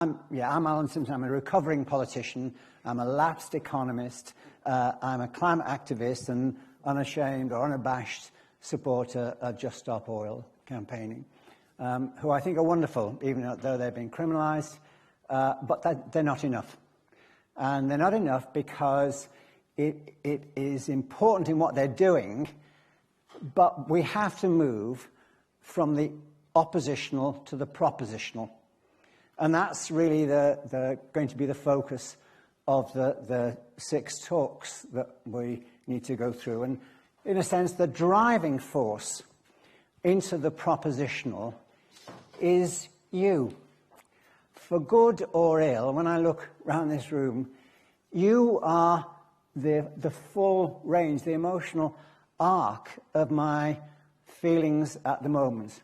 I'm Alan Simpson. I'm a recovering politician. I'm a lapsed economist. I'm a climate activist and unashamed or unabashed supporter of Just Stop Oil campaigning, who I think are wonderful, even though they've been criminalised, but they're not enough. And they're not enough because it is important in what they're doing, but we have to move from the oppositional to the propositional. And that's really going to be the focus of the 6 talks that we need to go through. And in a sense, the driving force into the propositional is you. For good or ill, when I look around this room, you are the full range, the emotional arc of my feelings at the moment.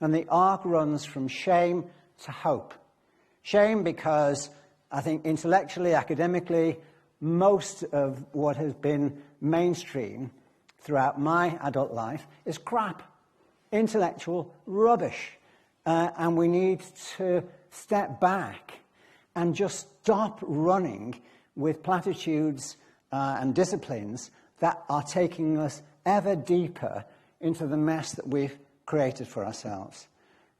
And the arc runs from shame to hope. Shame because I think intellectually, academically, most of what has been mainstream throughout my adult life is crap, intellectual rubbish. And we need to step back and just stop running with platitudes and disciplines that are taking us ever deeper into the mess that we've created for ourselves.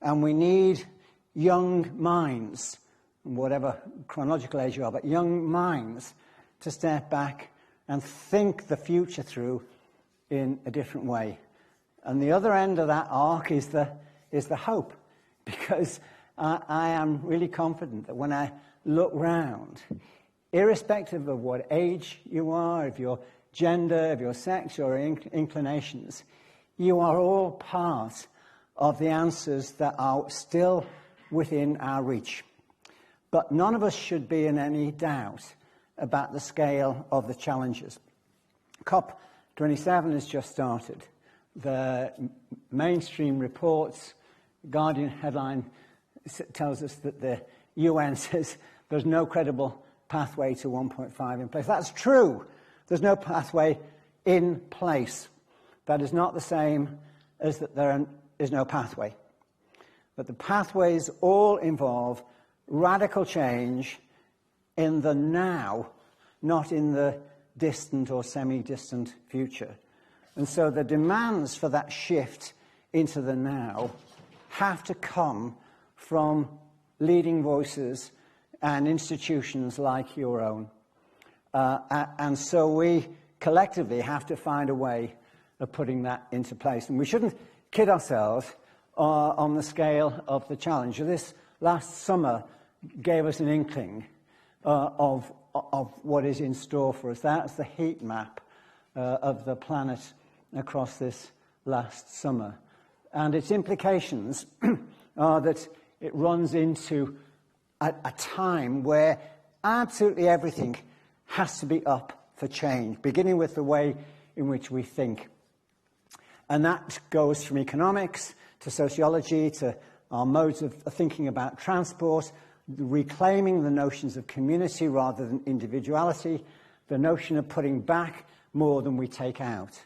And we need young minds, whatever chronological age you are, but young minds to step back and think the future through in a different way. And the other end of that arc is the hope, because I am really confident that when I look round, irrespective of what age you are, of your gender, of your sex, your inclinations, you are all part of the answers that are still within our reach. But none of us should be in any doubt about the scale of the challenges. COP27 has just started. The mainstream reports, Guardian headline tells us that the UN says there's no credible pathway to 1.5 in place. That's true. There's no pathway in place. That is not the same as that there is no pathway. But the pathways all involve radical change in the now, not in the distant or semi-distant future. And so the demands for that shift into the now have to come from leading voices and institutions like your own. And so we collectively have to find a way of putting that into place. And we shouldn't kid ourselves on the scale of the challenge. This last summer gave us an inkling of what is in store for us. That's the heat map of the planet across this last summer. And its implications are that it runs into a time where absolutely everything has to be up for change, beginning with the way in which we think. And that goes from economics to sociology, to our modes of thinking about transport, reclaiming the notions of community rather than individuality, the notion of putting back more than we take out.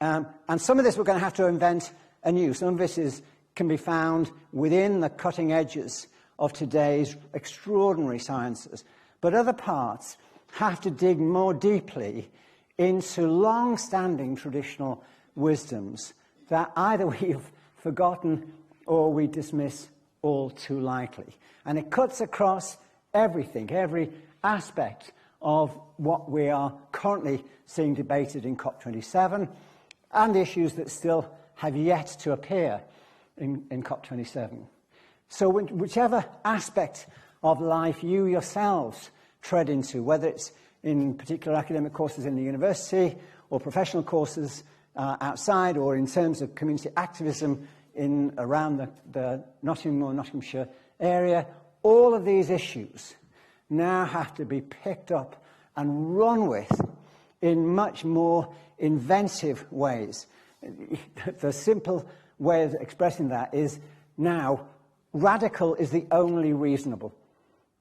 And some of this we're going to have to invent anew. Some of this can be found within the cutting edges of today's extraordinary sciences. But other parts have to dig more deeply into long-standing traditional wisdoms that either we've forgotten or we dismiss all too lightly. And it cuts across everything, every aspect of what we are currently seeing debated in COP27 and issues that still have yet to appear in COP27. So whichever aspect of life you yourselves tread into, whether it's in particular academic courses in the university or professional courses outside, or in terms of community activism around the Nottingham or Nottinghamshire area, all of these issues now have to be picked up and run with in much more inventive ways. The simple way of expressing that is now radical is the only reasonable.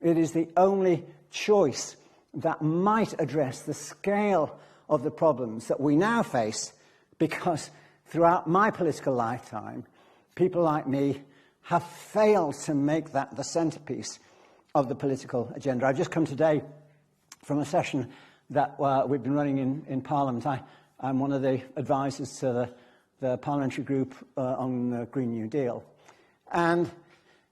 It is the only choice that might address the scale of the problems that we now face, because throughout my political lifetime, people like me have failed to make that the centerpiece of the political agenda. I've just come today from a session that we've been running in Parliament. I'm one of the advisors to the parliamentary group on the Green New Deal. And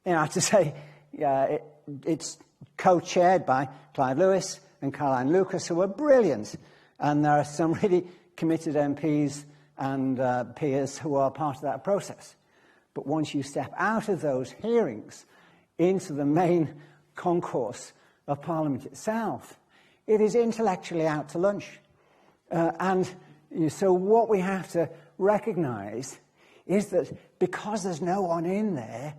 I have to say, it's co-chaired by Clive Lewis and Caroline Lucas, who are brilliant. And there are some really committed MPs and peers who are part of that process. But once you step out of those hearings into the main concourse of Parliament itself, it is intellectually out to lunch. So what we have to recognise is that because there's no one in there,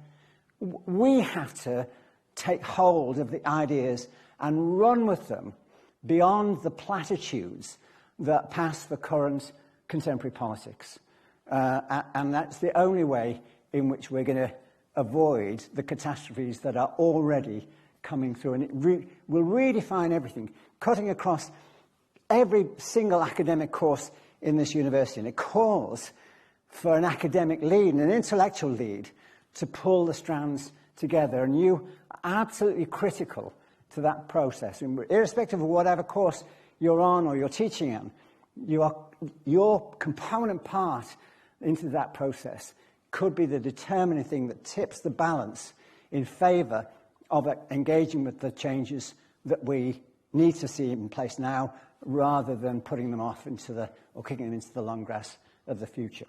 we have to take hold of the ideas and run with them beyond the platitudes that pass for current contemporary politics. And that's the only way in which we're going to avoid the catastrophes that are already coming through. And it will redefine everything, cutting across every single academic course in this university. And it calls for an academic lead and an intellectual lead to pull the strands together. And you are absolutely critical to that process. And irrespective of whatever course you're on or you're teaching in, your component part into that process could be the determining thing that tips the balance in favour of engaging with the changes that we need to see in place now, rather than putting them off or kicking them into the long grass of the future.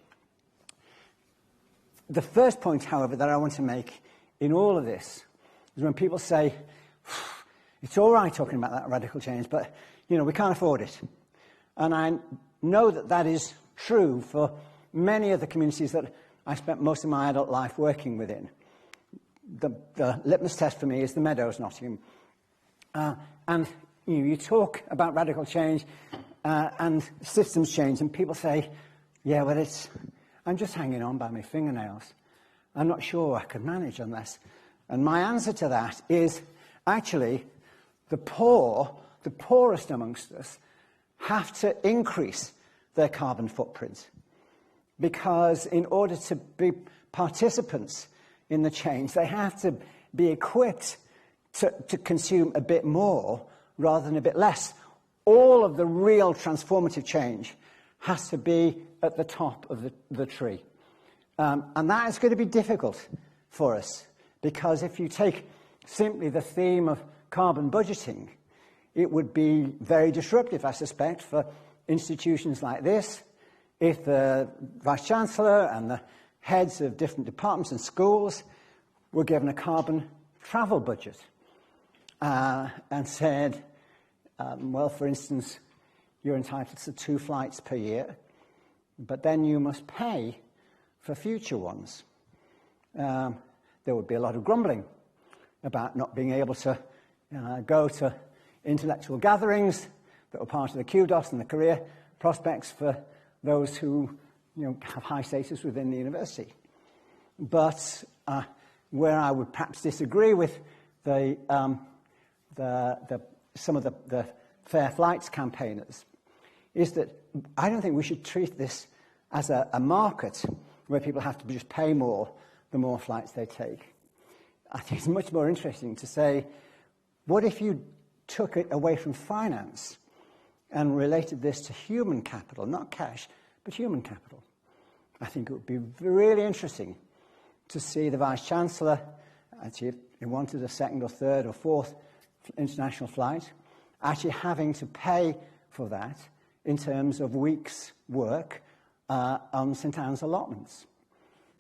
The first point, however, that I want to make in all of this is when people say, it's all right talking about that radical change, but, we can't afford it. And I know that that is true for many of the communities that I spent most of my adult life working within. The litmus test for me is the Meadows, Nottingham. And you talk about radical change and systems change, and people say, yeah, well, I'm just hanging on by my fingernails. I'm not sure I could manage unless. And my answer to that is, actually, the poorest amongst us, have to increase their carbon footprint. Because in order to be participants in the change, they have to be equipped to consume a bit more rather than a bit less. All of the real transformative change has to be at the top of the tree. And that is going to be difficult for us, because if you take simply the theme of carbon budgeting, it would be very disruptive, I suspect, for institutions like this, if the Vice-Chancellor and the heads of different departments and schools were given a carbon travel budget and said, well, for instance, you're entitled to 2 flights per year, but then you must pay for future ones. There would be a lot of grumbling about not being able to go to intellectual gatherings that were part of the kudos and the career prospects for those who have high status within the university. But where I would perhaps disagree with some of the Fair Flights campaigners is that I don't think we should treat this as a market where people have to just pay more the more flights they take. I think it's much more interesting to say, what if you took it away from finance and related this to human capital, not cash, but human capital? I think it would be really interesting to see the Vice-Chancellor, actually, if he wanted a second or third or fourth international flight, actually having to pay for that in terms of weeks' work on St Anne's allotments.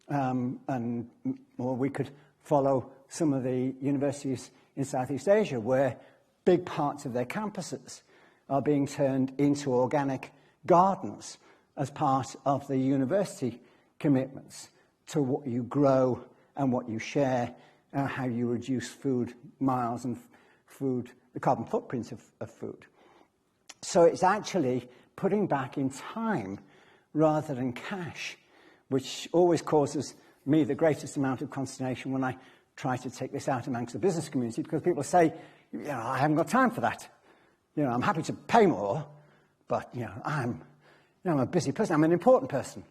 Or we could follow some of the universities in Southeast Asia where big parts of their campuses are being turned into organic gardens as part of the university commitments to what you grow and what you share, how you reduce food miles and the carbon footprint of food. So it's actually putting back in time rather than cash, which always causes me the greatest amount of consternation when I try to take this out amongst the business community, because people say, I haven't got time for that. I'm happy to pay more, but I'm a busy person. I'm an important person,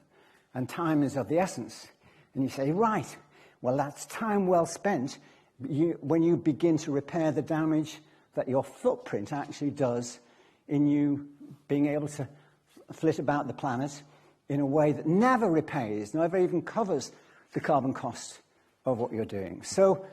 and time is of the essence. And you say, right, well, that's time well spent when you begin to repair the damage that your footprint actually does in you being able to flit about the planet in a way that never repays, never even covers the carbon cost of what you're doing. So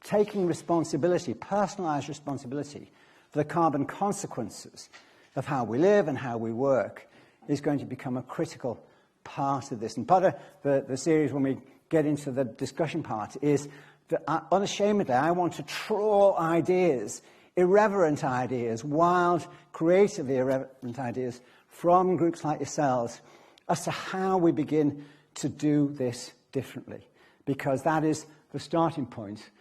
taking responsibility, personalised responsibility for the carbon consequences of how we live and how we work is going to become a critical part of this. And part of the series, when we get into the discussion part, is that unashamedly I want to draw ideas, irreverent ideas, wild, creatively irreverent ideas from groups like yourselves as to how we begin to do this differently, because that is the starting point,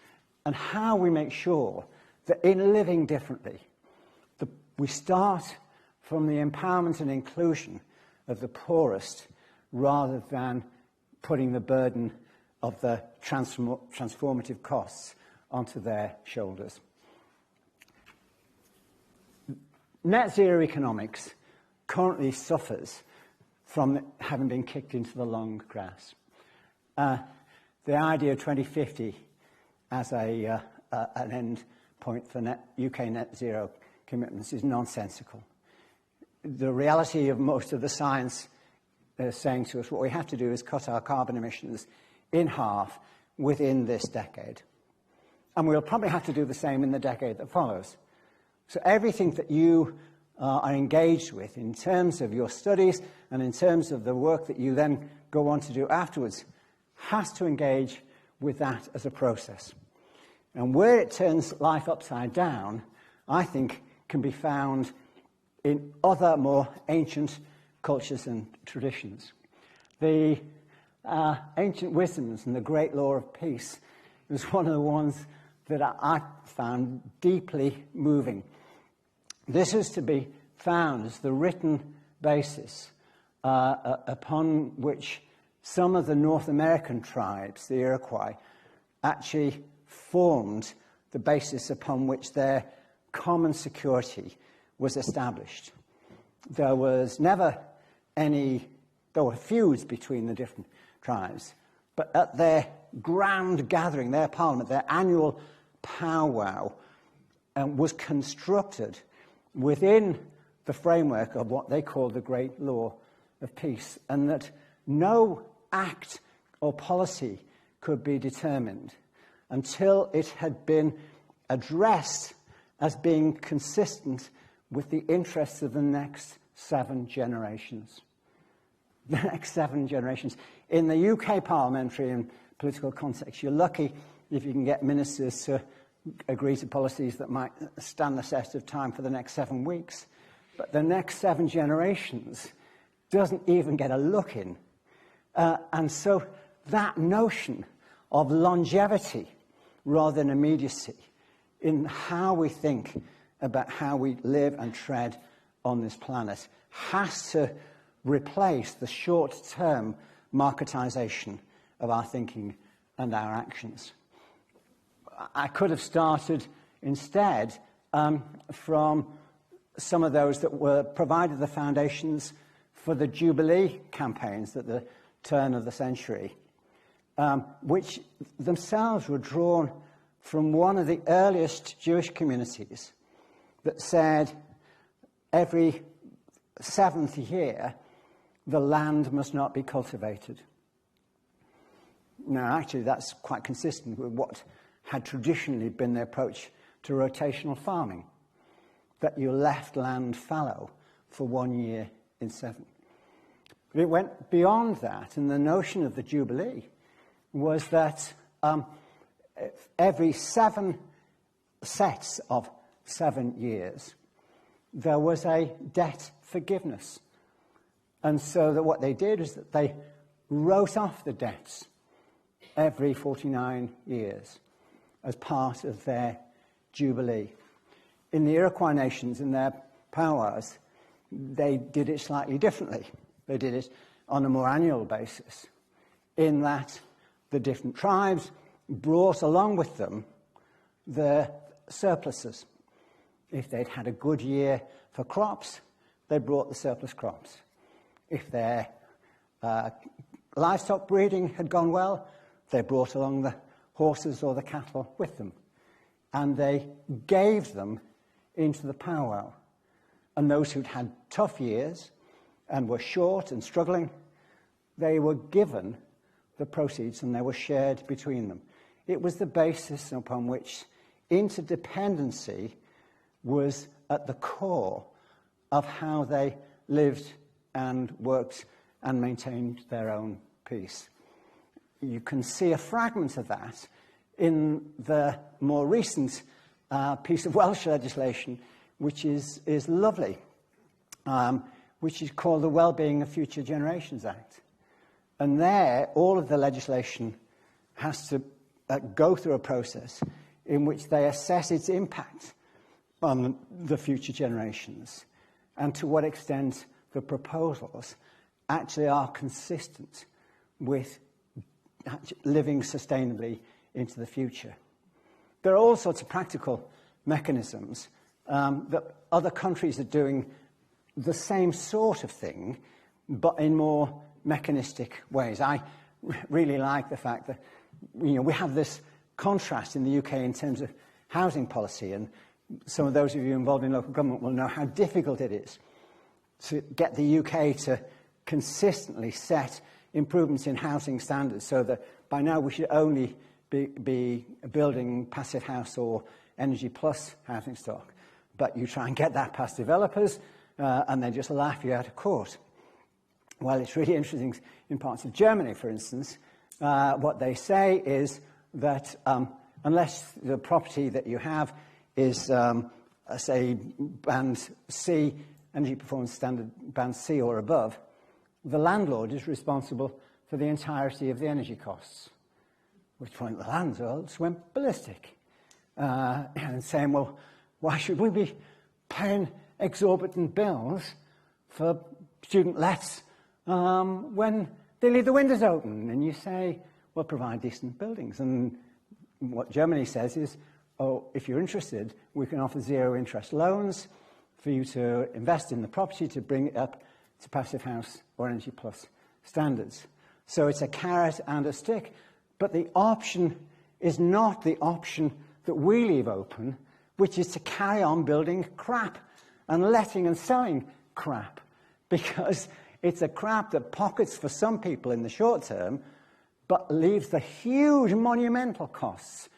and how we make sure that in living differently, we start from the empowerment and inclusion of the poorest rather than putting the burden of the transformative costs onto their shoulders. Net zero economics currently suffers from having been kicked into the long grass. The idea of 2050 as an end point for UK net zero commitments is nonsensical. The reality of most of the science is saying to us what we have to do is cut our carbon emissions in half within this decade. And we'll probably have to do the same in the decade that follows. So everything that you are engaged with in terms of your studies and in terms of the work that you then go on to do afterwards has to engage with that as a process. And where it turns life upside down, I think, can be found in other more ancient cultures and traditions. The ancient wisdoms and the great law of peace was one of the ones that I found deeply moving. This is to be found as the written basis upon which some of the North American tribes, the Iroquois, actually formed the basis upon which their common security was established. There was never there were feuds between the different tribes, but at their grand gathering, their parliament, their annual powwow, was constructed within the framework of what they called the Great Law of Peace, and that no act or policy could be determined until it had been addressed as being consistent with the interests of the next 7 generations. The next 7 generations. In the UK parliamentary and political context, you're lucky if you can get ministers to agree to policies that might stand the test of time for the next 7 weeks. But the next 7 generations doesn't even get a look in. And so that notion of longevity rather than immediacy in how we think about how we live and tread on this planet has to replace the short-term marketization of our thinking and our actions. I could have started instead from some of those that were provided the foundations for the Jubilee campaigns at the turn of the century, which themselves were drawn from one of the earliest Jewish communities that said every 7th year the land must not be cultivated. Now, actually, that's quite consistent with what had traditionally been the approach to rotational farming, that you left land fallow for 1 year in 7. But it went beyond that, and the notion of the Jubilee was that every 7 sets of 7 years, there was a debt forgiveness. And so that what they did is that they wrote off the debts every 49 years as part of their Jubilee. In the Iroquois nations, in their powwows, they did it slightly differently. They did it on a more annual basis, in that the different tribes brought along with them their surpluses. If they'd had a good year for crops, they brought the surplus crops. If their livestock breeding had gone well, they brought along the horses or the cattle with them. And they gave them into the powwow. And those who'd had tough years and were short and struggling, they were given the proceeds and they were shared between them. It was the basis upon which interdependency was at the core of how they lived and worked and maintained their own peace. You can see a fragment of that in the more recent piece of Welsh legislation, which is lovely, which is called the Wellbeing of Future Generations Act. And there, all of the legislation has to go through a process in which they assess its impact on the future generations and to what extent the proposals actually are consistent with living sustainably into the future. There are all sorts of practical mechanisms that other countries are doing the same sort of thing, but in more mechanistic ways. I really like the fact that we have this contrast in the UK in terms of housing policy, and some of those of you involved in local government will know how difficult it is to get the UK to consistently set improvements in housing standards, so that by now we should only be building passive house or energy plus housing stock. But you try and get that past developers and they just laugh you out of court. Well, it's really interesting in parts of Germany, for instance, what they say is that unless the property that you have is, say, band C, energy performance standard band C or above, the landlord is responsible for the entirety of the energy costs. At which point the landlords went ballistic and saying, well, why should we be paying exorbitant bills for student lets when they leave the windows open? And you say, well, provide decent buildings. And what Germany says is, oh, if you're interested, we can offer zero interest loans for you to invest in the property to bring it up to passive house or energy plus standards. So it's a carrot and a stick, but the option is not the option that we leave open, which is to carry on building crap and letting and selling crap, because it's a crap that pockets for some people in the short term, but leaves the huge monumental costs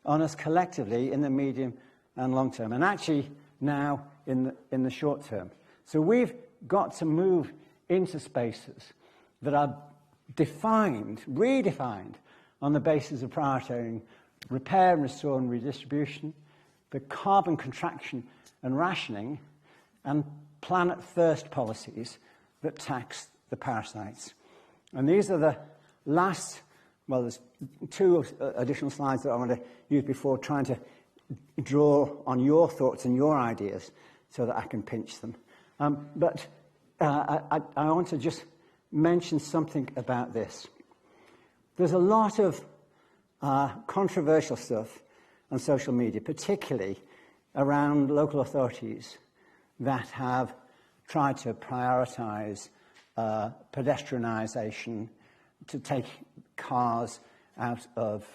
on us collectively in the medium and long term, and actually now in the short term. So we've got to move into spaces that are defined, redefined, on the basis of prioritizing repair and restore and redistribution, the carbon contraction and rationing, and planet first policies that tax the parasites. And these are the last, well, there's two additional slides that I want to use before trying to draw on your thoughts and your ideas so that I can pinch them. But I want to just mention something about this. There's a lot of controversial stuff on social media, particularly around local authorities that have tried to prioritize pedestrianisation, to take cars out of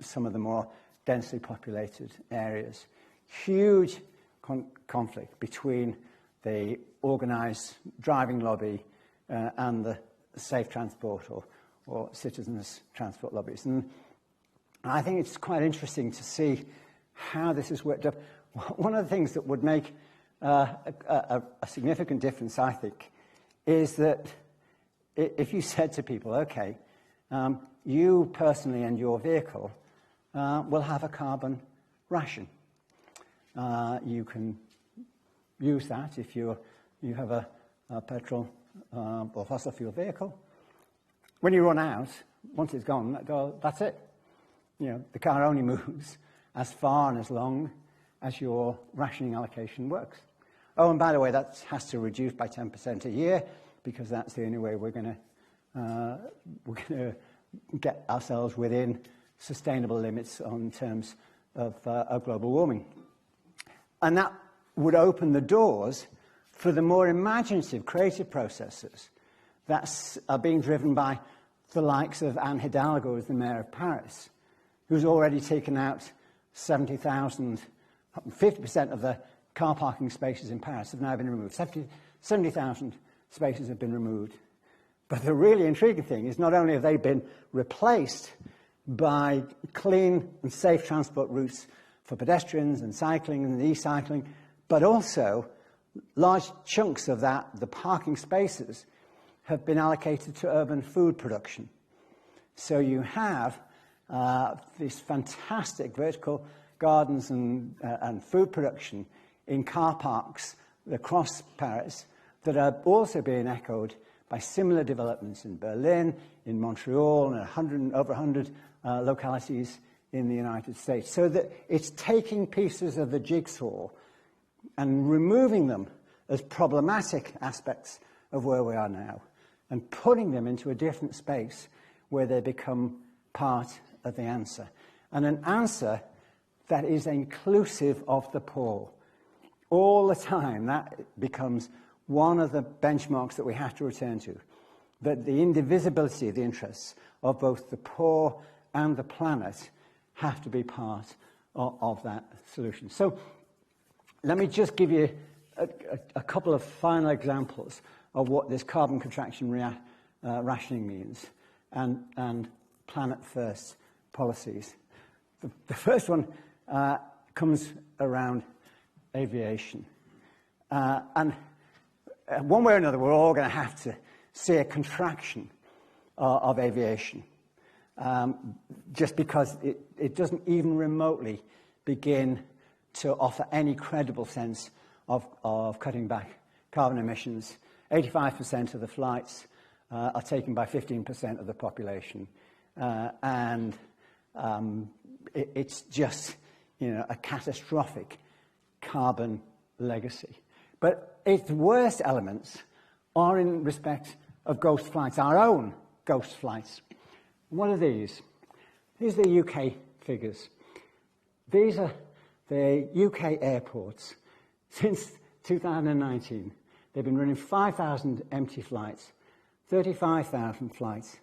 some of the more densely populated areas. Huge conflict between the organised driving lobby and the safe transport or citizens' transport lobbies. And I think it's quite interesting to see how this is worked up. One of the things that would make a significant difference, I think, is that if you said to people, okay, you personally and your vehicle will have a carbon ration. You can use that if you have a petrol or fossil fuel vehicle. When you run out, once it's gone, that's it. The car only moves as far and as long as your rationing allocation works. Oh, and by the way, that has to reduce by 10% a year, because that's the only way we're going to get ourselves within sustainable limits in terms of global warming. And that would open the doors for the more imaginative, creative processes that are being driven by the likes of Anne Hidalgo as the Mayor of Paris, who's already taken out 70,000, 50% of the car parking spaces in Paris have now been removed. 70,000 spaces have been removed. But the really intriguing thing is not only have they been replaced by clean and safe transport routes for pedestrians and cycling and e-cycling, but also large chunks of that, the parking spaces, have been allocated to urban food production. So you have these fantastic vertical gardens and food production in car parks across Paris that are also being echoed by similar developments in Berlin, in Montreal, and over 100 localities in the United States. So that it's taking pieces of the jigsaw and removing them as problematic aspects of where we are now and putting them into a different space where they become part of the answer. And an answer that is inclusive of the poor. All the time, that becomes one of the benchmarks that we have to return to, that the indivisibility of the interests of both the poor and the planet have to be part of that solution. So let me just give you a couple of final examples of what this carbon contraction rationing means and planet-first policies. The first one comes around aviation. And one way or another, we're all going to have to see a contraction of aviation, just because it doesn't even remotely begin to offer any credible sense of cutting back carbon emissions. 85% of the flights are taken by 15% of the population, and it's just, a catastrophic carbon legacy. But its worst elements are in respect of ghost flights, our own ghost flights. What are these? These are the UK figures. These are the UK airports. Since 2019, they've been running 5,000 empty flights, 35,000 flights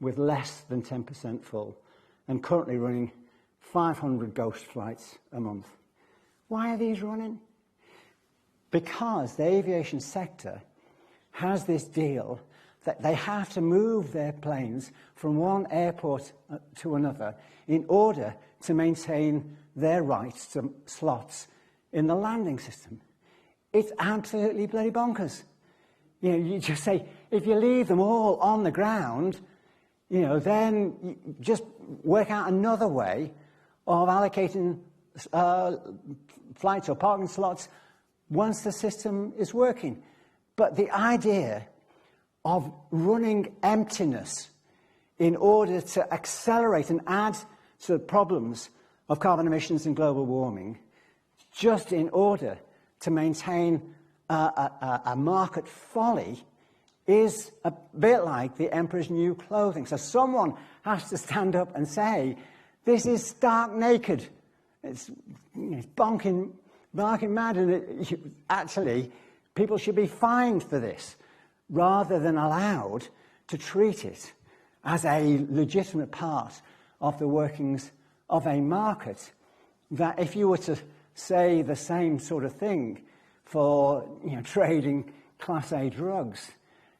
with less than 10% full, and currently running 500 ghost flights a month. Why are these running? Because the aviation sector has this deal that they have to move their planes from one airport to another in order to maintain their rights to slots in the landing system. It's absolutely bloody bonkers. You just say, if you leave them all on the ground, then you just work out another way of allocating flights or parking slots once the system is working. But the idea of running emptiness in order to accelerate and add to the problems of carbon emissions and global warming, just in order to maintain a market folly, is a bit like the emperor's new clothing. So someone has to stand up and say, this is stark naked. It's bonking mad, and actually people should be fined for this rather than allowed to treat it as a legitimate part of the workings of a market. That if you were to say the same sort of thing for trading Class A drugs,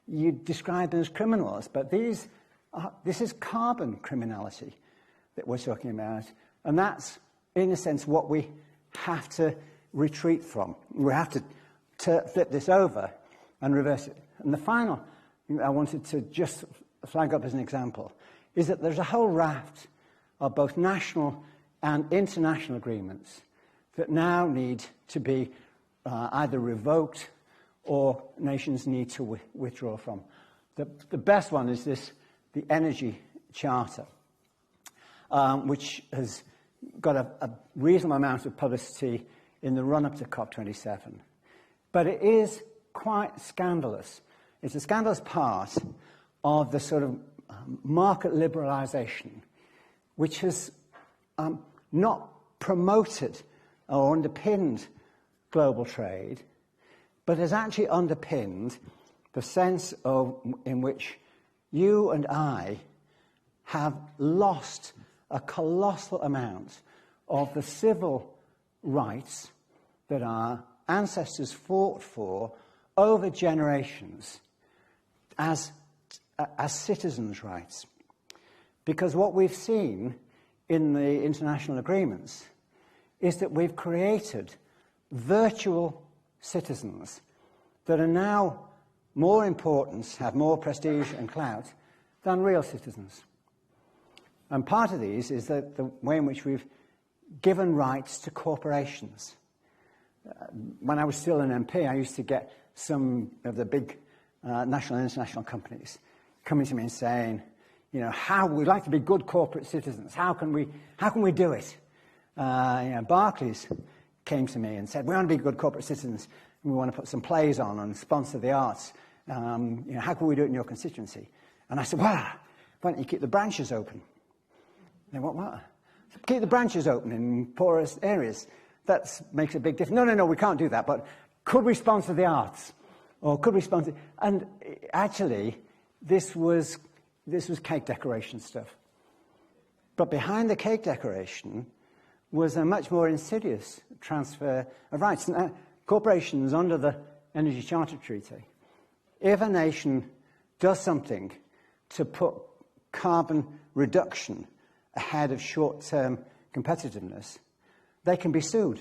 you'd describe them as criminals. But this is carbon criminality that we're talking about, and that's, in a sense, what we have to retreat from. We have to flip this over and reverse it. And the final thing I wanted to just flag up as an example is that there's a whole raft of both national and international agreements that now need to be either revoked or nations need to withdraw from. The best one is the Energy Charter, which has got a reasonable amount of publicity in the run-up to COP27. But it is quite scandalous. It's a scandalous part of the sort of market liberalisation, which has not promoted or underpinned global trade, but has actually underpinned the sense in which you and I have lost a colossal amount of the civil rights that our ancestors fought for over generations as citizens' rights. Because what we've seen in the international agreements is that we've created virtual citizens that are now more important, have more prestige and clout than real citizens. And part of these is the way in which we've given rights to corporations. When I was still an MP, I used to get some of the big national and international companies coming to me and saying, you know, how we'd like to be good corporate citizens. How can we do it? Barclays came to me and said, we want to be good corporate citizens. And we want to put some plays on and sponsor the arts. How can we do it in your constituency? And I said, well, why don't you keep the branches open? They went, what? Keep the branches open in poorest areas. That makes a big difference. No, we can't do that. But could we sponsor the arts? Or could we sponsor? And actually, this was cake decoration stuff. But behind the cake decoration was a much more insidious transfer of rights. Now, corporations under the Energy Charter Treaty, if a nation does something to put carbon reduction ahead of short-term competitiveness, they can be sued.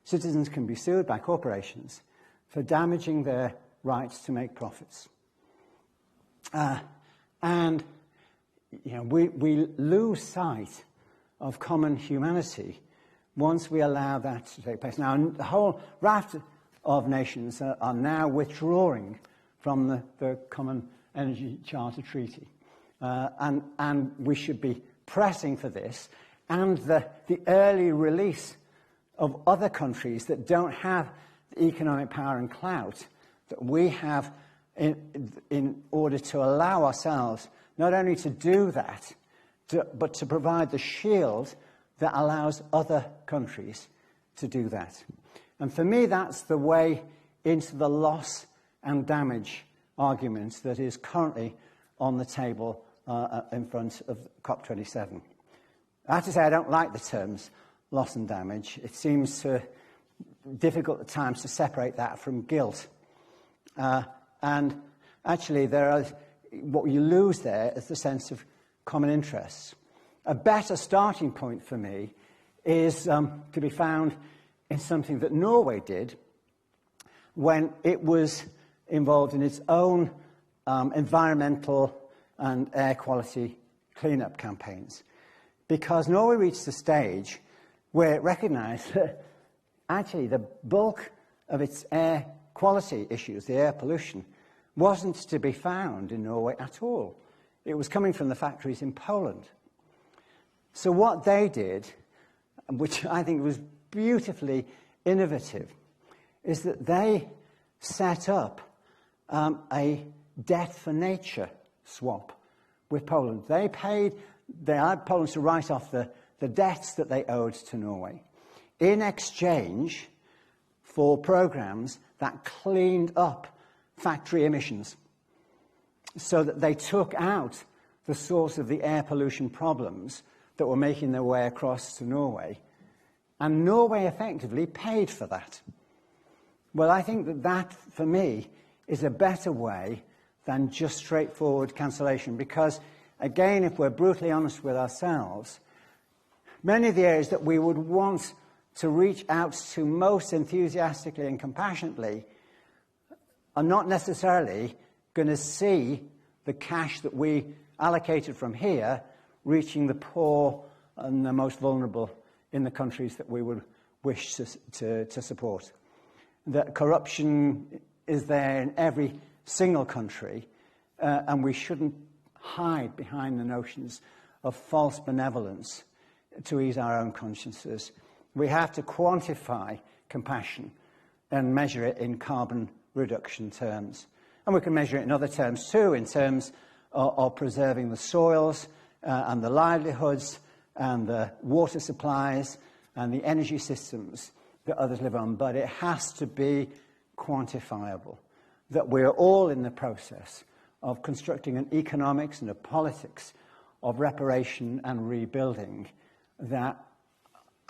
Citizens can be sued by corporations for damaging their rights to make profits. And we lose sight of common humanity once we allow that to take place. Now, the whole raft of nations are now withdrawing from the Common Energy Charter Treaty. And we should be pressing for this, and the early release of other countries that don't have the economic power and clout that we have in order to allow ourselves not only to do that, but to provide the shield that allows other countries to do that. And for me, that's the way into the loss and damage argument that is currently on the table in front of COP27. I have to say I don't like the terms loss and damage. It seems difficult at times to separate that from guilt. And actually, what you lose there is the sense of common interests. A better starting point for me is to be found in something that Norway did when it was involved in its own environmental and air quality cleanup campaigns. Because Norway reached a stage where it recognized that actually the bulk of its air quality issues, the air pollution, wasn't to be found in Norway at all. It was coming from the factories in Poland. So what they did, which I think was beautifully innovative, is that they set up a debt for nature swap with Poland. They allowed Poland to write off the debts that they owed to Norway in exchange for programs that cleaned up factory emissions, so that they took out the source of the air pollution problems that were making their way across to Norway, and Norway effectively paid for that. Well, I think that for me, is a better way than just straightforward cancellation, because, again, if we're brutally honest with ourselves, many of the areas that we would want to reach out to most enthusiastically and compassionately are not necessarily going to see the cash that we allocated from here reaching the poor and the most vulnerable in the countries that we would wish to support. That corruption is there in every single country, and we shouldn't hide behind the notions of false benevolence to ease our own consciences. We have to quantify compassion and measure it in carbon reduction terms. And we can measure it in other terms too, in terms of preserving the soils and the livelihoods and the water supplies and the energy systems that others live on. But it has to be quantifiable, that we're all in the process of constructing an economics and a politics of reparation and rebuilding that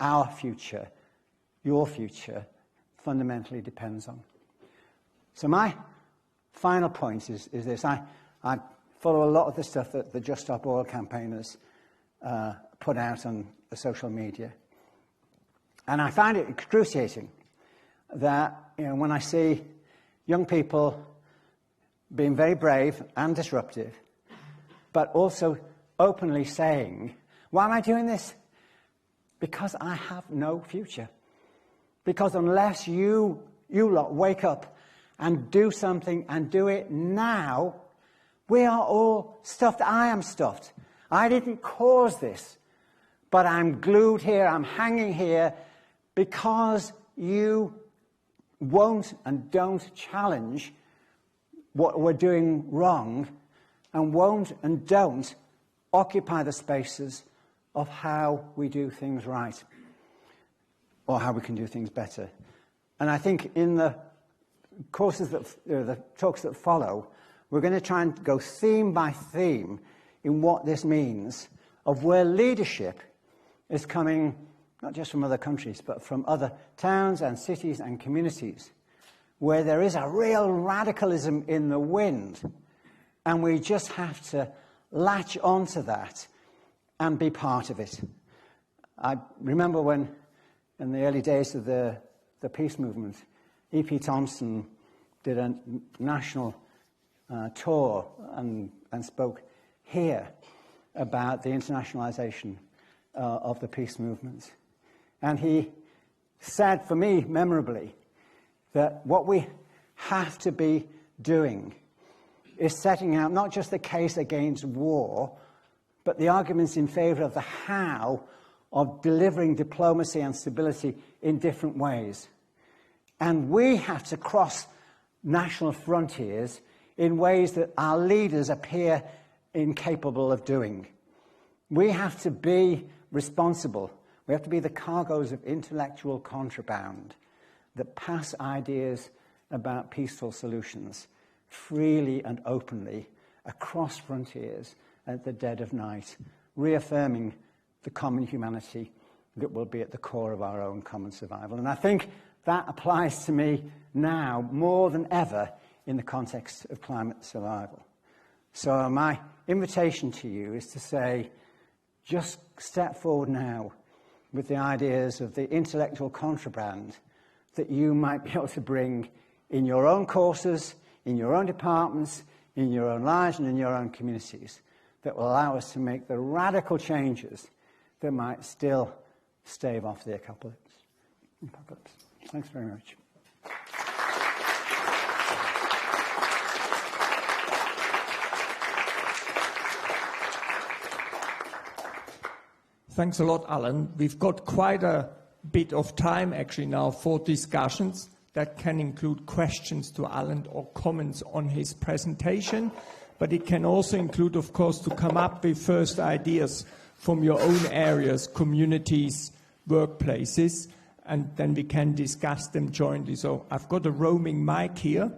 our future, your future, fundamentally depends on. So my final point is this. I follow a lot of the stuff that the Just Stop Oil campaigners put out on the social media. And I find it excruciating that, when I see young people being very brave and disruptive, but also openly saying, why am I doing this? Because I have no future. Because unless you lot wake up and do something and do it now, we are all stuffed. I am stuffed. I didn't cause this, but I'm glued here, I'm hanging here because you won't and don't challenge what we're doing wrong and won't and don't occupy the spaces of how we do things right or how we can do things better. And I think in the courses that, the talks that follow, we're going to try and go theme by theme in what this means of where leadership is coming, not just from other countries, but from other towns and cities and communities, where there is a real radicalism in the wind, and we just have to latch onto that and be part of it. I remember when, in the early days of the peace movement, E.P. Thompson did a national tour and spoke here about the internationalization of the peace movement. And he said, for me, memorably, that what we have to be doing is setting out not just the case against war, but the arguments in favor of the how of delivering diplomacy and stability in different ways. And we have to cross national frontiers in ways that our leaders appear incapable of doing. We have to be responsible. We have to be the cargoes of intellectual contraband that pass ideas about peaceful solutions freely and openly across frontiers at the dead of night, reaffirming the common humanity that will be at the core of our own common survival. And I think that applies to me now more than ever in the context of climate survival. So my invitation to you is to say, just step forward now with the ideas of the intellectual contraband that you might be able to bring in your own courses, in your own departments, in your own lives and in your own communities that will allow us to make the radical changes that might still stave off the apocalypse. Thanks very much. Thanks a lot, Alan. We've got quite a bit of time actually now for discussions that can include questions to Alan or comments on his presentation, but it can also include, of course, to come up with first ideas from your own areas, communities, workplaces, and then we can discuss them jointly. So I've got a roaming mic here.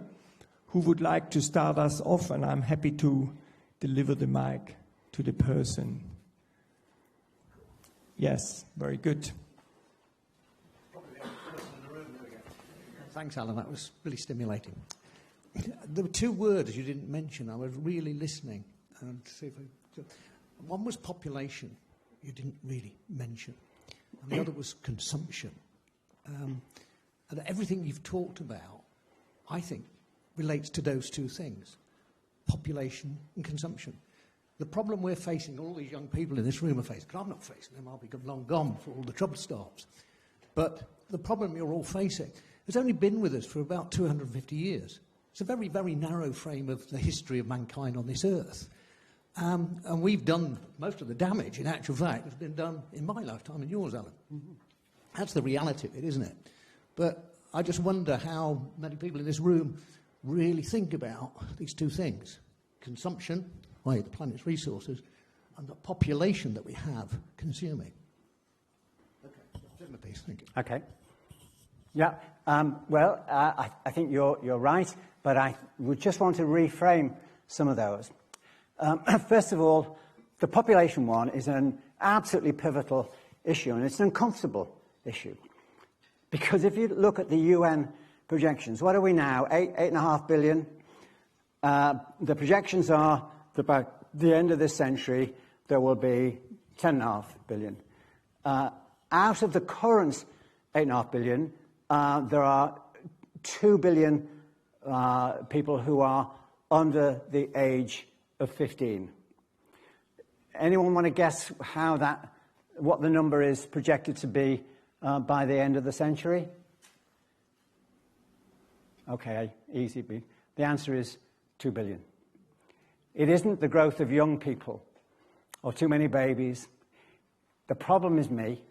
Who would like to start us off? And I'm happy to deliver the mic to the person. Yes, very good. Thanks, Alan. That was really stimulating. There were two words you didn't mention. I was really listening. And see if one was population. You didn't really mention. And the other was consumption. And everything you've talked about, I think, relates to those two things, population and consumption. The problem we're facing, all these young people in this room are facing, because I'm not facing them, I'll be long gone before all the trouble stops. But the problem you're all facing has only been with us for about 250 years. It's a very, very narrow frame of the history of mankind on this earth. And we've done most of the damage, in actual fact, has been done in my lifetime and yours, Alan. Mm-hmm. That's the reality of it, isn't it? But I just wonder how many people in this room really think about these two things. Consumption, i.e. the planet's resources, and the population that we have consuming. Okay, that's my piece, thank you. Okay. Yeah, I think you're right, but I would just want to reframe some of those. First of all, the population one is an absolutely pivotal issue, and it's an uncomfortable issue. Because if you look at the UN projections, what are we now? 8.5 billion? The projections are that by the end of this century, there will be 10.5 billion. Out of the current 8.5 billion, there are 2 billion people who are under the age of 15. Anyone want to guess what the number is projected to be by the end of the century? Okay, easy. The answer is 2 billion. It isn't the growth of young people or too many babies. The problem is me.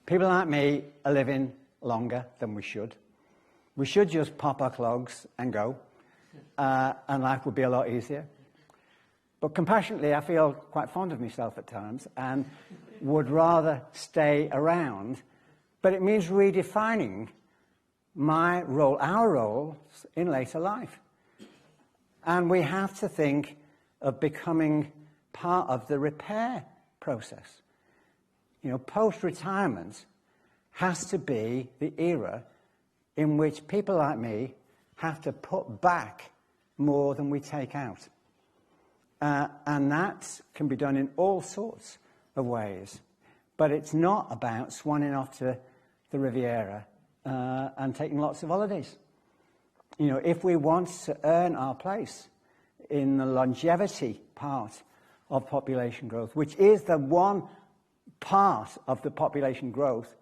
People like me are living longer than we should. We should just pop our clogs and go, and life would be a lot easier. But compassionately, I feel quite fond of myself at times and would rather stay around. But it means redefining my role, our roles in later life. And we have to think of becoming part of the repair process. You know, post-retirement has to be the era in which people like me have to put back more than we take out. And that can be done in all sorts of ways. But it's not about swanning off to the Riviera and taking lots of holidays. You know, if we want to earn our place in the longevity part of population growth, which is the one part of the population growth,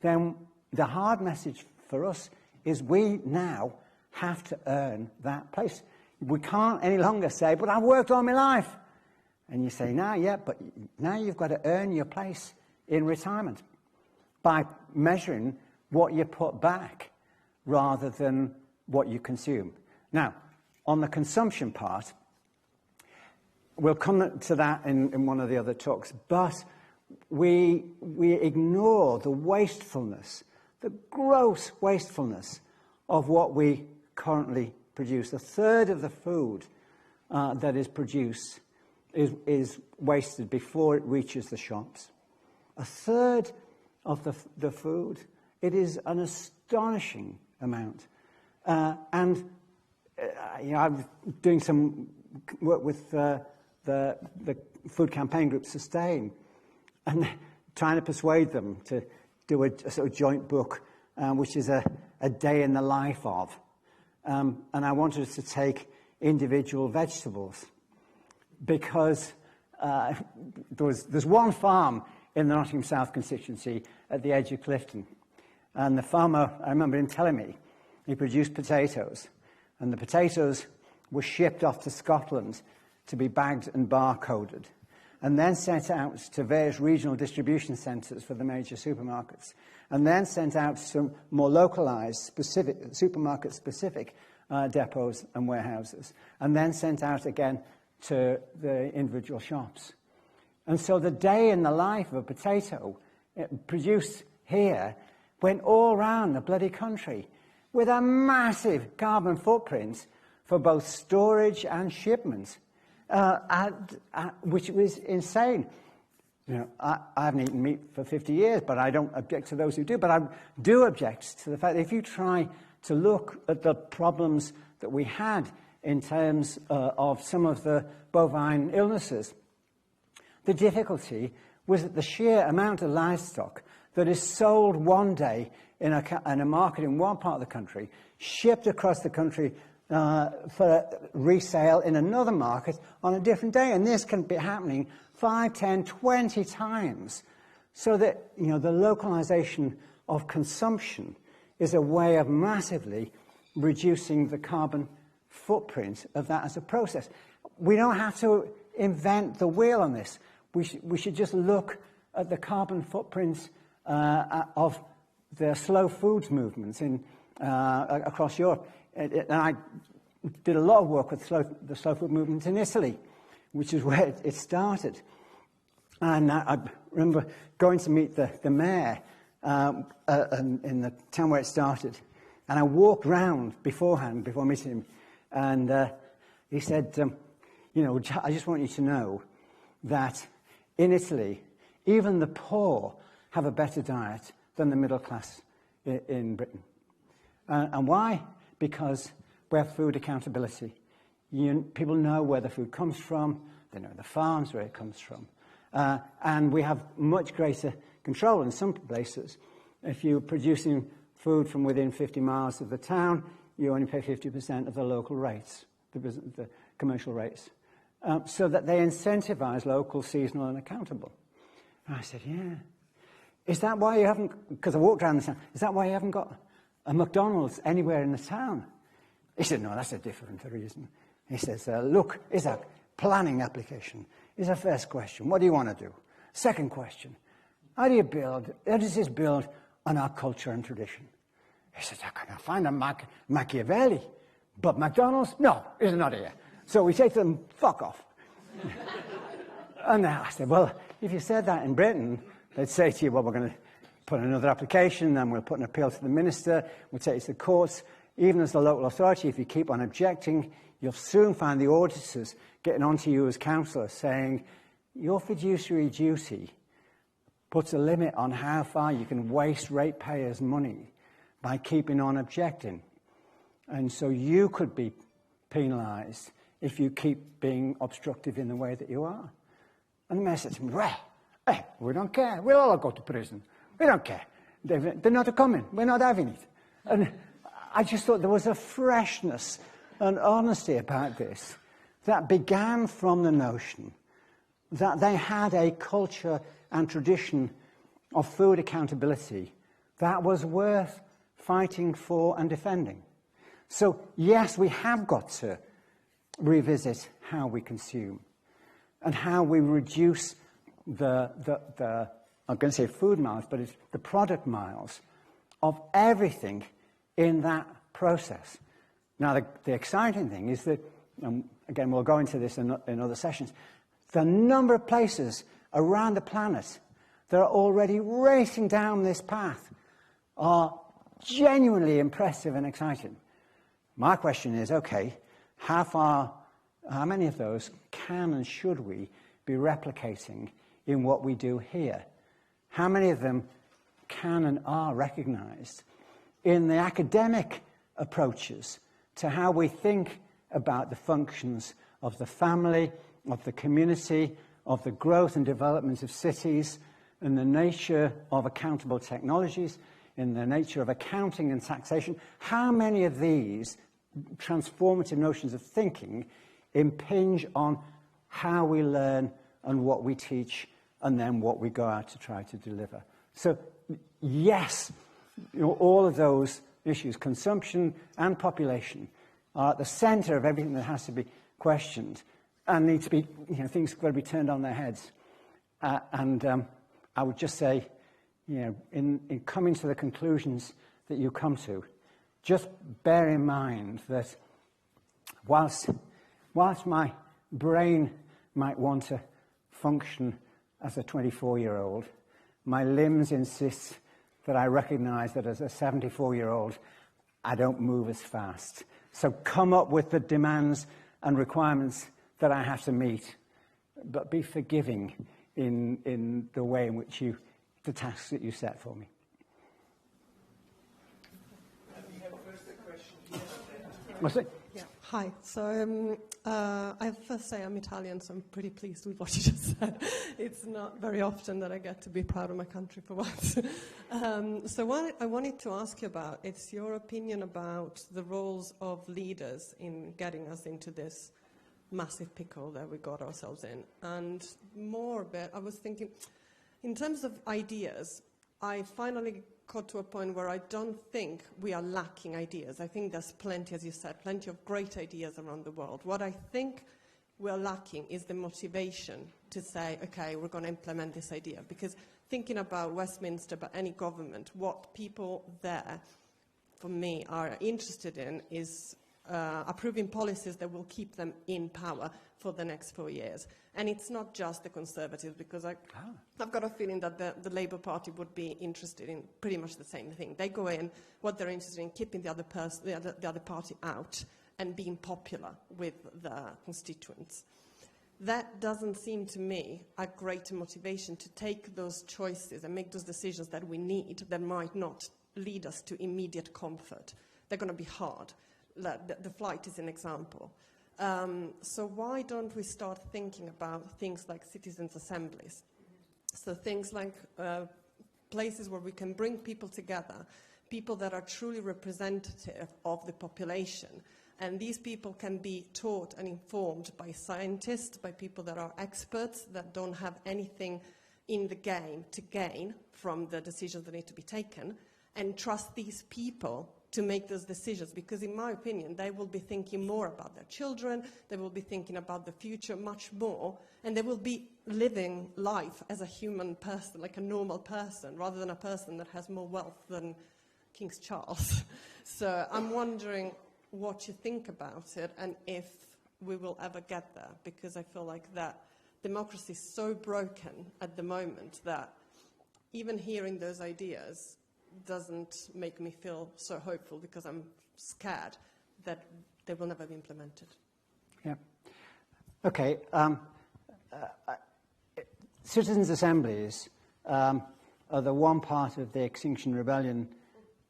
then the hard message for us is we now have to earn that place. We can't any longer say, but I've worked all my life. And you say, but now you've got to earn your place in retirement by measuring what you put back rather than what you consume. Now, on the consumption part, we'll come to that in one of the other talks, but we ignore the wastefulness, the gross wastefulness of what we currently produce. A third of the food that is produced is wasted before it reaches the shops. A third of the food. It is an astonishing amount. And I'm doing some work with the food campaign group Sustain, and trying to persuade them to do a sort of joint book, which is a day in the life of. And I wanted us to take individual vegetables because there's one farm in the Nottingham South constituency at the edge of Clifton. And the farmer, I remember him telling me, he produced potatoes. And the potatoes were shipped off to Scotland to be bagged and barcoded, and then sent out to various regional distribution centres for the major supermarkets, and then sent out to some more localised, supermarket-specific depots and warehouses, and then sent out again to the individual shops. And so the day in the life of a potato produced here went all around the bloody country with a massive carbon footprint for both storage and shipment, which was insane. You know, I haven't eaten meat for 50 years, but I don't object to those who do. But I do object to the fact that if you try to look at the problems that we had in terms of some of the bovine illnesses, the difficulty was that the sheer amount of livestock that is sold one day in a market in one part of the country, shipped across the country for resale in another market on a different day. And this can be happening 5, 10, 20 times. So that, you know, the localization of consumption is a way of massively reducing the carbon footprint of that as a process. We don't have to invent the wheel on this. We should just look at the carbon footprints of the slow foods movements across Europe. And I did a lot of work with the slow food movement in Italy, which is where it started. And I remember going to meet the mayor in the town where it started. And I walked round beforehand, before meeting him. And he said, you know, I just want you to know that in Italy, even the poor have a better diet than the middle class in Britain. And why? Because we have food accountability. People know where the food comes from, they know the farms where it comes from. And we have much greater control in some places. If you're producing food from within 50 miles of the town, you only pay 50% of the local rates, the commercial rates, so that they incentivize local, seasonal, and accountable. And I said, yeah. Is that why you haven't, because I walked around the town, is that why you haven't got a McDonald's anywhere in the town? He said, no, that's a different reason. He says, look, is that planning application? Is the first question. What do you want to do? Second question, how does this build on our culture and tradition? He says, I can't find a Machiavelli, but McDonald's? No, it's not here. So we say to them, fuck off. And I said, well, if you said that in Britain, they'd say to you, well, we're going to put another application, then we'll put an appeal to the minister, we'll take it to the courts. Even as the local authority, if you keep on objecting, you'll soon find the auditors getting onto you as councillors saying, your fiduciary duty puts a limit on how far you can waste ratepayers' money by keeping on objecting. And so you could be penalised if you keep being obstructive in the way that you are. And the mayor said to me, well, hey, we don't care. We'll all go to prison. We don't care. They're not coming. We're not having it. And I just thought there was a freshness and honesty about this that began from the notion that they had a culture and tradition of food accountability that was worth fighting for and defending. So, yes, we have got to revisit how we consume and how we reduce the I'm going to say food miles, but it's the product miles of everything in that process. Now, the exciting thing is that, again, we'll go into this in other sessions, the number of places around the planet that are already racing down this path are genuinely impressive and exciting. My question is, okay, how many of those can and should we be replicating in what we do here? How many of them can and are recognized in the academic approaches to how we think about the functions of the family, of the community, of the growth and development of cities, and the nature of accountable technologies, in the nature of accounting and taxation? How many of these transformative notions of thinking impinge on how we learn and what we teach and then what we go out to try to deliver? So, yes, all of those issues, consumption and population, are at the centre of everything that has to be questioned and need to be, things got to be turned on their heads. I would just say, in coming to the conclusions that you come to, just bear in mind that whilst my brain might want to function as a 24-year-old, my limbs insist that I recognise that as a 74-year-old, I don't move as fast. So come up with the demands and requirements that I have to meet, but be forgiving in the way in which the tasks that you set for me. We have first a question here. What's it? Yeah. Hi. So I first say I'm Italian, so I'm pretty pleased with what you just said. It's not very often that I get to be proud of my country for once. So what I wanted to ask you about, it's your opinion about the roles of leaders in getting us into this massive pickle that we got ourselves in. And more bit, I was thinking, in terms of ideas, I finally got to a point where I don't think we are lacking ideas. I think there's plenty, as you said, plenty of great ideas around the world. What I think we're lacking is the motivation to say, okay, we're going to implement this idea. Because thinking about Westminster, but any government, what people there, for me, are interested in is approving policies that will keep them in power for the next 4 years. And it's not just the Conservatives, because I've got a feeling that the Labour Party would be interested in pretty much the same thing. They go in, what they're interested in, keeping the other party out and being popular with the constituents. that doesn't seem to me a greater motivation to take those choices and make those decisions that we need that might not lead us to immediate comfort. They're going to be hard. The flight is an example. So why don't we start thinking about things like citizens' assemblies? So things like places where we can bring people together, people that are truly representative of the population. And these people can be taught and informed by scientists, by people that are experts, that don't have anything in the game to gain from the decisions that need to be taken, and trust these people to make those decisions. Because in my opinion, they will be thinking more about their children, they will be thinking about the future much more, and they will be living life as a human person, like a normal person, rather than a person that has more wealth than King Charles. So I'm wondering what you think about it and if we will ever get there, because I feel like that democracy is so broken at the moment that even hearing those ideas doesn't make me feel so hopeful, because I'm scared that they will never be implemented. Yeah. Okay. Citizens' assemblies are the one part of the Extinction Rebellion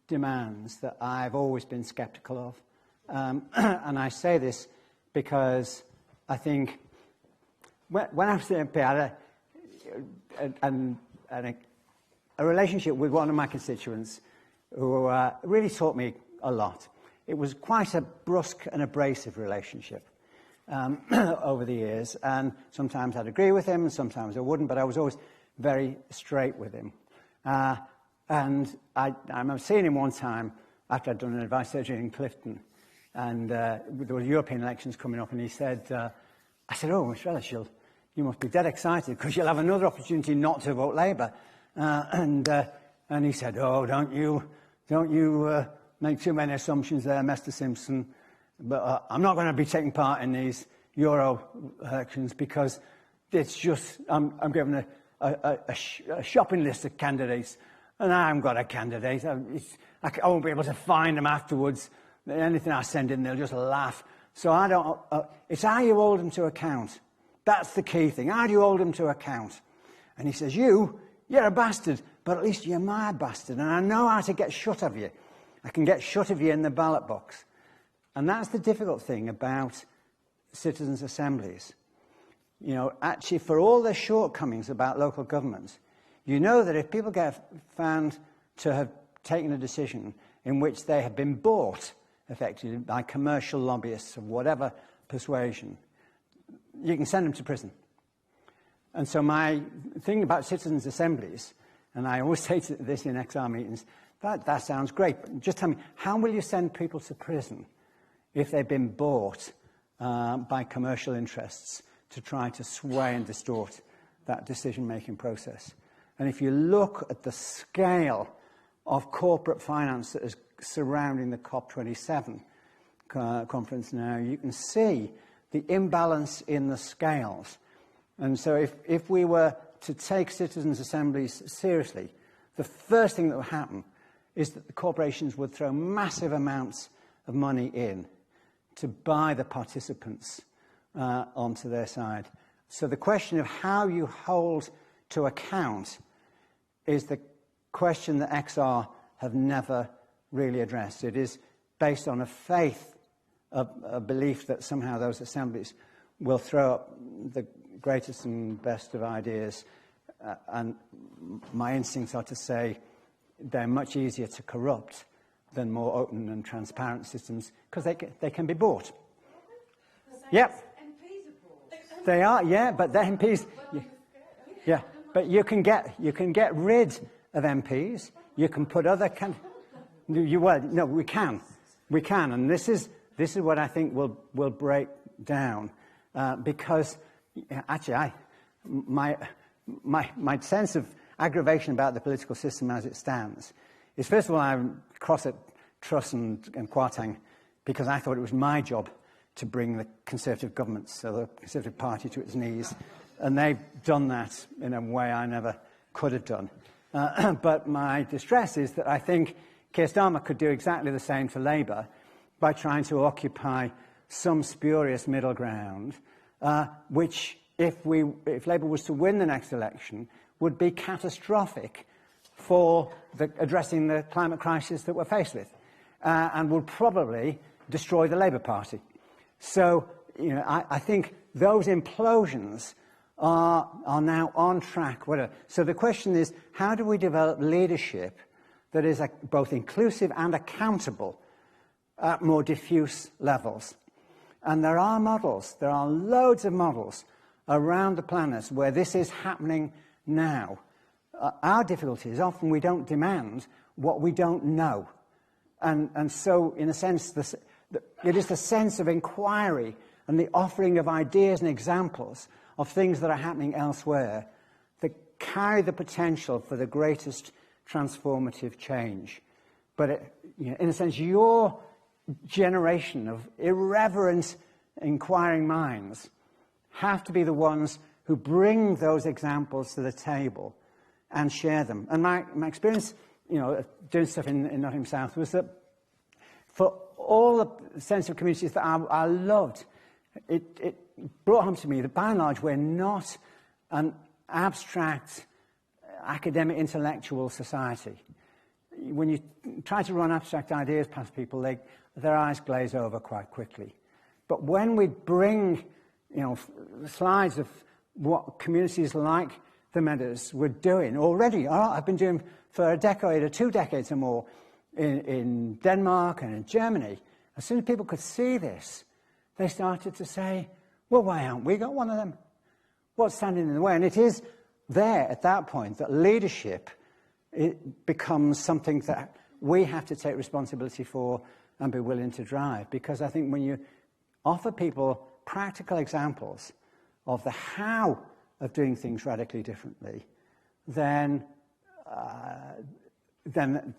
demands that I've always been sceptical of. And I say this because I think when I was in MP, I had a relationship with one of my constituents who really taught me a lot. It was quite a brusque and abrasive relationship over the years, and sometimes I'd agree with him and sometimes I wouldn't, but I was always very straight with him. And I remember seeing him one time after I'd done an advice surgery in Clifton, and there were European elections coming up, and he said, I said, "Oh, Miss Relish, you must be dead excited because you'll have another opportunity not to vote Labour." And he said, "Oh, don't you make too many assumptions there, Mr. Simpson. But I'm not going to be taking part in these Euro elections because it's just I'm given a shopping list of candidates, and I haven't got a candidate. I won't be able to find them afterwards. Anything I send in, they'll just laugh. So I don't. It's how you hold them to account. That's the key thing. How do you hold them to account?" And he says, You're a bastard, but at least you're my bastard, and I know how to get shut of you. I can get shut of you in the ballot box. And that's the difficult thing about citizens' assemblies. You know, actually, for all their shortcomings about local government, you know that if people get found to have taken a decision in which they have been bought, effectively, by commercial lobbyists of whatever persuasion, you can send them to prison. And so my thing about citizens' assemblies, and I always say this in XR meetings, that sounds great, but just tell me, how will you send people to prison if they've been bought by commercial interests to try to sway and distort that decision-making process? And if you look at the scale of corporate finance that is surrounding the COP27 conference now, you can see the imbalance in the scales. And so if we were to take citizens' assemblies seriously, the first thing that would happen is that the corporations would throw massive amounts of money in to buy the participants onto their side. So the question of how you hold to account is the question that XR have never really addressed. It is based on a faith, a belief that somehow those assemblies will throw up the greatest and best of ideas, and my instincts are to say they're much easier to corrupt than more open and transparent systems, because they can be bought. Yep. MPs are bought. They are, yeah, but the MPs, yeah, but you can get rid of MPs. You can put other we can, and this is what I think will break down, because actually my sense of aggravation about the political system as it stands is, first of all, I'm cross at Truss and Kwarteng because I thought it was my job to bring the Conservative government, so the Conservative Party, to its knees, and they've done that in a way I never could have done. But my distress is that I think Keir Starmer could do exactly the same to Labour by trying to occupy some spurious middle ground which, if Labour was to win the next election, would be catastrophic for addressing the climate crisis that we're faced with, and would probably destroy the Labour Party. So, I think those implosions are now on track. Whatever. So the question is, how do we develop leadership that is both inclusive and accountable at more diffuse levels? And there are models, there are loads of models around the planet where this is happening now. Our difficulty is often we don't demand what we don't know. And so, in a sense, it is the sense of inquiry and the offering of ideas and examples of things that are happening elsewhere that carry the potential for the greatest transformative change. But, in a sense, your generation of irreverent, inquiring minds have to be the ones who bring those examples to the table and share them. And my experience, doing stuff in Nottingham South was that for all the sensitive communities that I loved, it brought home to me that by and large we're not an abstract academic intellectual society. When you try to run abstract ideas past people, their eyes glaze over quite quickly. But when we bring, slides of what communities like the Meadows were doing already, I've been doing for a decade or 2 decades or more in Denmark and in Germany, as soon as people could see this, they started to say, well, why haven't we got one of them? What's standing in the way? And it is there at that point that leadership becomes something that we have to take responsibility for and be willing to drive. Because I think when you offer people practical examples of the how of doing things radically differently, then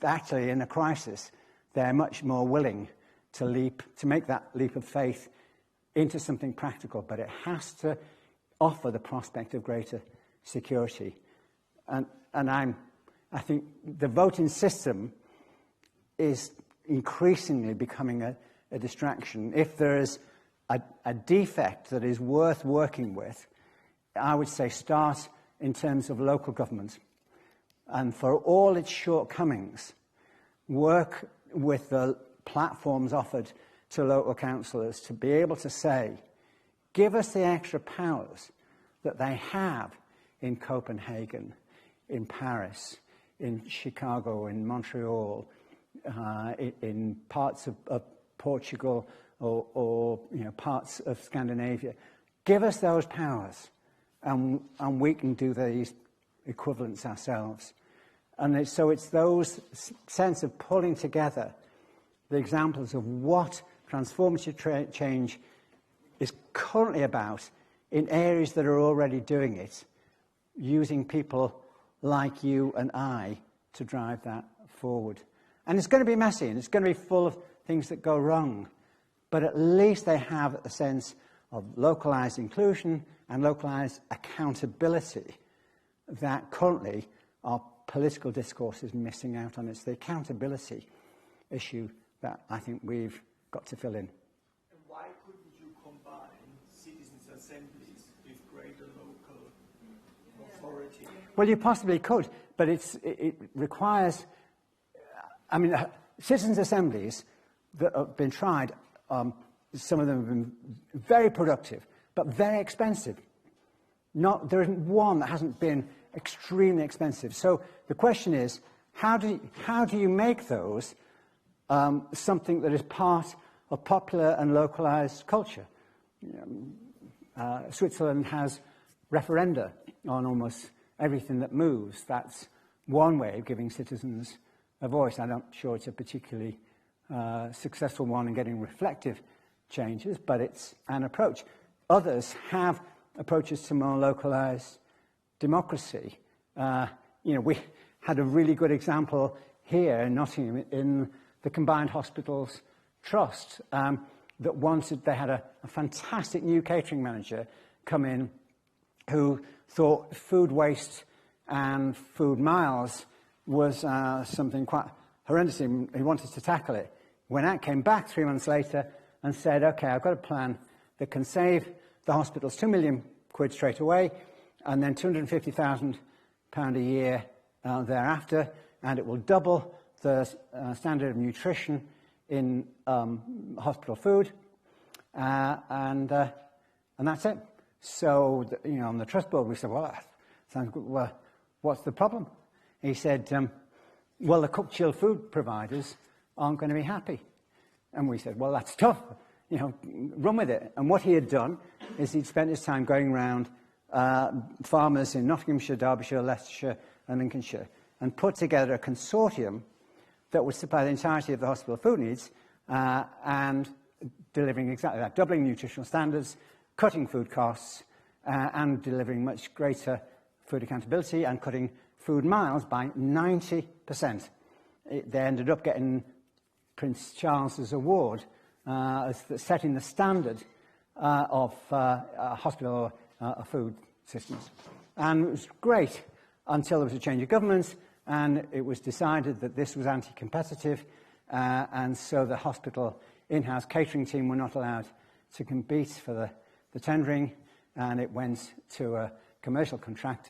actually in a crisis, they're much more willing to make that leap of faith into something practical. But it has to offer the prospect of greater security. And I think the voting system is increasingly becoming a distraction. If there is a defect that is worth working with, I would say start in terms of local government. And for all its shortcomings, work with the platforms offered to local councillors to be able to say, give us the extra powers that they have in Copenhagen, in Paris, in Chicago, in Montreal, in parts of Portugal or parts of Scandinavia. Give us those powers, and we can do these equivalents ourselves. And so it's those sense of pulling together the examples of what transformative change is currently about in areas that are already doing it, using people like you and I to drive that forward. And it's going to be messy, and it's going to be full of things that go wrong, but at least they have a sense of localised inclusion and localised accountability that currently our political discourse is missing out on. It's the accountability issue that I think we've got to fill in. And why couldn't you combine citizens' assemblies with greater local authority? Well, you possibly could, but it requires... citizens' assemblies that have been tried, some of them have been very productive, but very expensive. There isn't one that hasn't been extremely expensive. So the question is, how do you make those something that is part of popular and localised culture? Switzerland has referenda on almost everything that moves. That's one way of giving citizens a voice. I'm not sure it's a particularly successful one in getting reflective changes, but it's an approach. Others have approaches to more localised democracy. We had a really good example here in Nottingham in the Combined Hospitals Trust that wanted, they had a fantastic new catering manager come in who thought food waste and food miles was something quite horrendous. He wanted to tackle it. Went out, came back 3 months later and said, OK, I've got a plan that can save the hospitals £2 million straight away, and then £250,000 a year thereafter, and it will double the standard of nutrition in hospital food, and that's it. So, on the trust board, we said, well, that sounds good. Well, what's the problem? He said, well, the cooked chilled food providers aren't going to be happy. And we said, well, that's tough. Run with it. And what he had done is he'd spent his time going around farmers in Nottinghamshire, Derbyshire, Leicestershire, and Lincolnshire, and put together a consortium that would supply the entirety of the hospital food needs and delivering exactly that, doubling nutritional standards, cutting food costs, and delivering much greater food accountability and cutting food miles by 90%. They ended up getting Prince Charles's award as setting the standard of hospital food systems. And it was great until there was a change of government, and it was decided that this was anti-competitive, and so the hospital in-house catering team were not allowed to compete for the tendering, and it went to a commercial contractor